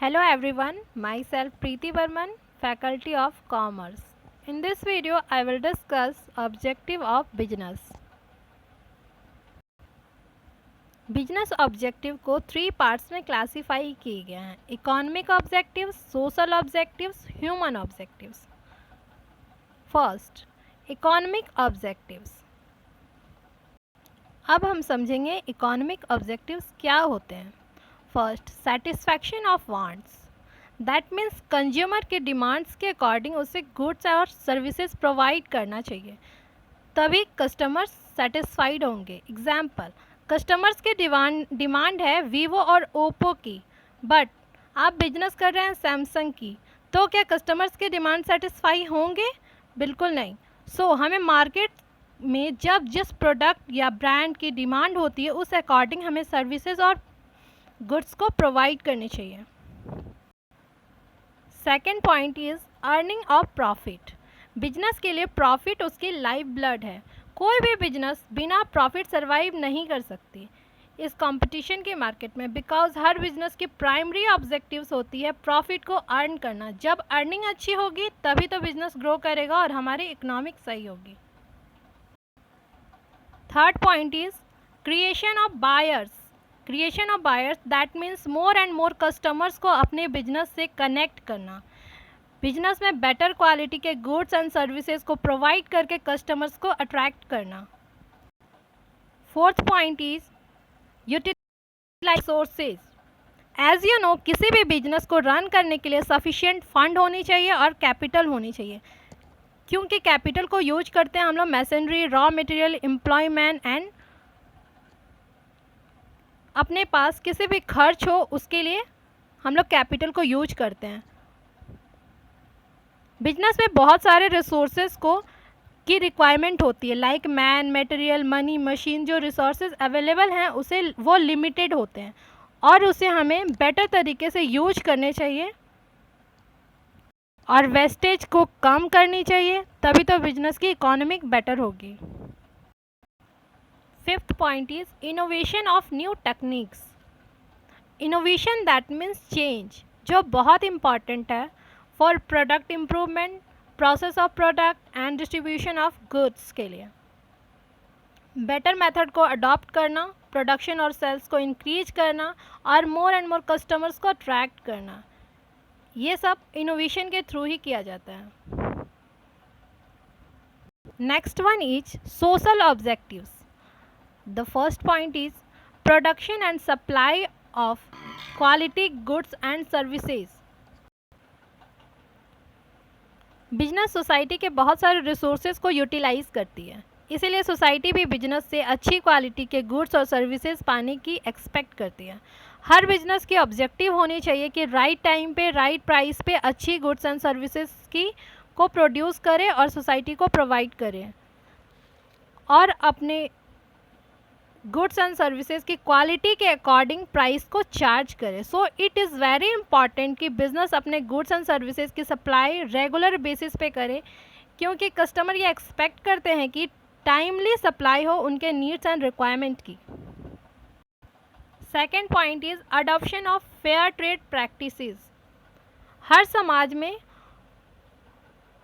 Hello everyone, myself Preeti Burman, Faculty of Commerce. In this video, I will discuss objective of business. Business objective को 3 parts में classify किए गए हैं: economic objectives, social objectives, human objectives. First, economic objectives. अब हम समझेंगे economic objectives क्या होते हैं। First, satisfaction of wants, that means consumer के डिमांड्स के अकॉर्डिंग उसे गुड्स और सर्विसेज प्रोवाइड करना चाहिए, तभी कस्टमर्स सेटिस्फाइड होंगे। एग्जाम्पल, कस्टमर्स की डिमांड है वीवो और ओप्पो की, बट आप बिजनेस कर रहे हैं सैमसंग की, तो क्या कस्टमर्स के डिमांड सेटिस्फाई होंगे? बिल्कुल नहीं। सो हमें मार्केट में जब जिस प्रोडक्ट या ब्रांड की डिमांड होती है उस अकॉर्डिंग हमें सर्विसेज और गुड्स को प्रोवाइड करनी चाहिए। Second point is earning of profit. Business के लिए प्रॉफिट उसकी लाइफ ब्लड है। कोई भी बिजनेस बिना प्रॉफिट सर्वाइव नहीं कर सकती इस कंपटीशन के मार्केट में, बिकॉज हर बिजनेस की प्राइमरी ऑब्जेक्टिव्स होती है प्रॉफिट को अर्न करना। जब अर्निंग अच्छी होगी तभी तो बिजनेस ग्रो करेगा और हमारी इकोनॉमिक सही होगी। Third point is creation of buyers. Creation of buyers that means more and more customers को अपने बिजनेस से कनेक्ट करना, बिजनेस में बेटर क्वालिटी के गुड्स एंड सर्विसेज को प्रोवाइड करके कस्टमर्स को अट्रैक्ट करना। Fourth point is utilize sources. As you know, किसी भी बिजनेस को रन करने के लिए सफिशिएंट फंड होनी चाहिए और कैपिटल होनी चाहिए, क्योंकि कैपिटल को यूज करते हैं हम लोग machinery, raw material, employment and अपने पास किसी भी खर्च हो उसके लिए हम लोग कैपिटल को यूज करते हैं। बिजनेस में बहुत सारे रिसोर्सेज की रिक्वायरमेंट होती है, like man, material, money, machine. जो रिसोर्सेज अवेलेबल हैं उसे वो लिमिटेड होते हैं और उसे हमें बेटर तरीके से यूज करने चाहिए और वेस्टेज को कम करनी चाहिए, तभी तो बिजनेस की इकोनॉमिक बेटर होगी। Fifth point is innovation of new techniques. Innovation that means change, जो बहुत इम्पॉर्टेंट है for product improvement, process of product and distribution of goods के लिए। बेटर मेथड को अडॉप्ट करना, प्रोडक्शन और सेल्स को इंक्रीज करना और मोर एंड मोर कस्टमर्स को अट्रैक्ट करना, ये सब इनोवेशन के थ्रू ही किया जाता है। Next one is social objectives. The first point is production and supply of quality goods and services. Business society के बहुत सारे रिसोर्सेज को यूटिलाइज करती है, इसीलिए सोसाइटी भी बिजनेस से अच्छी क्वालिटी के गुड्स और सर्विसेज पाने की एक्सपेक्ट करती है। हर बिजनेस की ऑब्जेक्टिव होनी चाहिए कि राइट टाइम पे, राइट प्राइस पे अच्छी गुड्स एंड सर्विसेज को प्रोड्यूस करे और सोसाइटी को प्रोवाइड करे और अपने गुड्स एंड सर्विसेज की क्वालिटी के अकॉर्डिंग प्राइस को चार्ज करे। So it is very important कि बिजनेस अपने गुड्स एंड सर्विसेज की सप्लाई रेगुलर बेसिस पे करे, क्योंकि कस्टमर ये एक्सपेक्ट करते हैं कि टाइमली सप्लाई हो उनके नीड्स एंड रिक्वायरमेंट की। Second point is adoption of fair trade practices. हर समाज में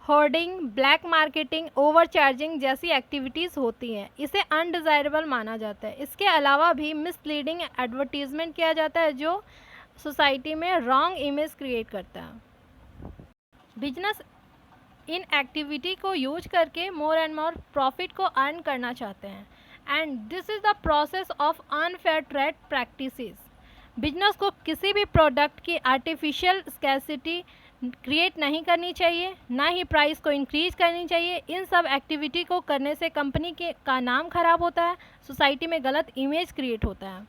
hoarding, black marketing, over charging जैसी एक्टिविटीज़ होती हैं, इसे अनडिज़ायरेबल माना जाता है। इसके अलावा भी मिसलीडिंग एडवर्टीजमेंट किया जाता है जो सोसाइटी में रॉन्ग इमेज क्रिएट करता है। बिजनेस इन एक्टिविटी को यूज करके मोर एंड मोर प्रॉफिट को अर्न करना चाहते हैं, and this is the process of unfair trade practices. Business को किसी भी प्रोडक्ट की आर्टिफिशियल स्कैसिटी क्रिएट नहीं करनी चाहिए, ना ही प्राइस को इंक्रीज करनी चाहिए। इन सब एक्टिविटी को करने से कंपनी का नाम खराब होता है, सोसाइटी में गलत इमेज क्रिएट होता है।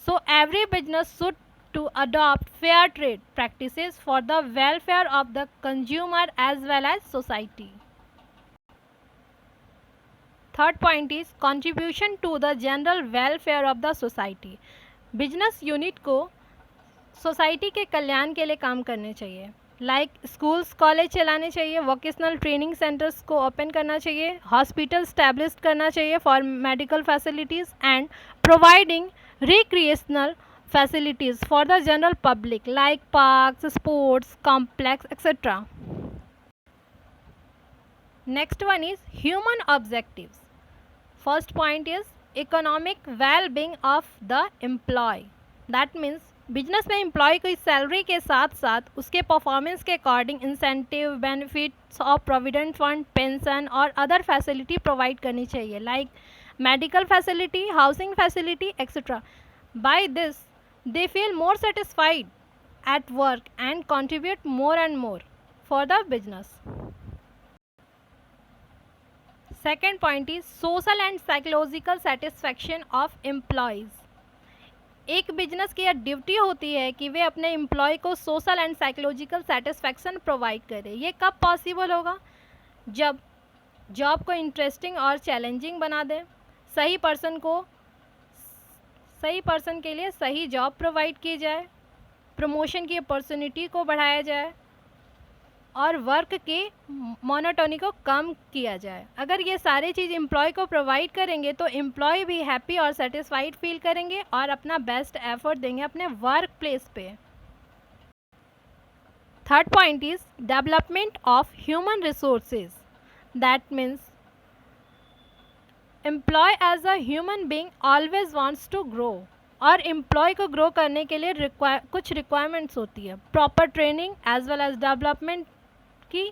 So every business should to adopt fair trade practices for the welfare of the consumer as well as society. Third point is contribution to the general welfare of the society. Business unit को society के कल्याण के लिए काम करने चाहिए, like schools, college चलाने चाहिए, वोकेशनल ट्रेनिंग सेंटर्स को ओपन करना चाहिए, हॉस्पिटल स्टैब्लिश करना चाहिए for medical facilities and providing recreational facilities for the general public like parks, sports complex, etc. Next one is human objectives. First point is economic well-being of the employee. That means business में employee की salary के साथ साथ उसके performance के according incentive, benefits और provident fund, pension और other facility provide करनी चाहिए like medical facility, housing facility etcetera. By this they feel more satisfied at work and contribute more and more for the business. Second point is social and psychological satisfaction of employees. एक business की यह duty होती है कि वे अपने employ को social and psychological satisfaction provide करें. ये कब पॉसिबल होगा? जब जॉब को इंटरेस्टिंग और चैलेंजिंग बना दें, सही पर्सन के लिए सही जॉब प्रोवाइड की जाए, प्रमोशन की अपॉर्चुनिटी को बढ़ाया जाए और वर्क की मोनोटोनी को कम किया जाए. अगर ये सारी चीज़ एम्प्लॉय को प्रोवाइड करेंगे तो एम्प्लॉय भी हैप्पी और सेटिस्फाइड फील करेंगे और अपना बेस्ट एफर्ट देंगे अपने वर्क प्लेस पे. Third point is development of human resources. That means employee as a human being always wants to grow. और एम्प्लॉय को ग्रो करने के लिए कुछ रिक्वायरमेंट्स होती है. Proper training as well as development की.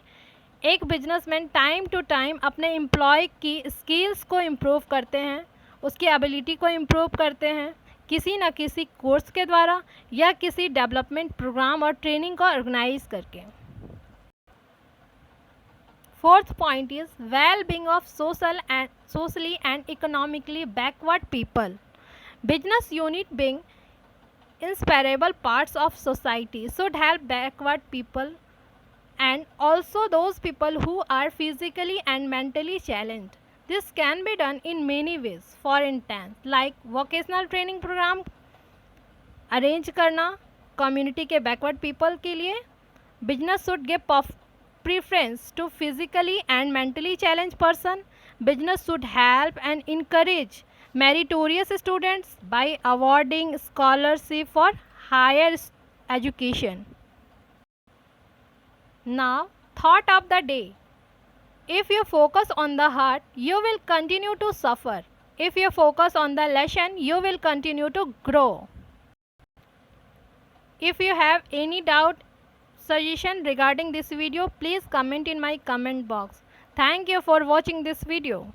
एक बिजनेसमैन टाइम टू टाइम अपने एम्प्लॉय की स्किल्स को इम्प्रूव करते हैं, उसकी एबिलिटी को इम्प्रूव करते हैं किसी न किसी कोर्स के द्वारा या किसी डेवलपमेंट प्रोग्राम और ट्रेनिंग को ऑर्गेनाइज करके. Fourth point is well being of socially and economically backward people. Business unit being inseparable parts of society should help backward people and also those people who are physically and mentally challenged. This can be done in many ways. For instance, like vocational training program arrange करना community के backward people के लिए. Business should give preference to physically and mentally challenged person. Business should help and encourage meritorious students by awarding scholarship for higher education. Now, thought of the day. If you focus on the heart, you will continue to suffer. If you focus on the lesson, you will continue to grow. If you have any doubt, suggestion regarding this video, please comment in my comment box. Thank you for watching this video.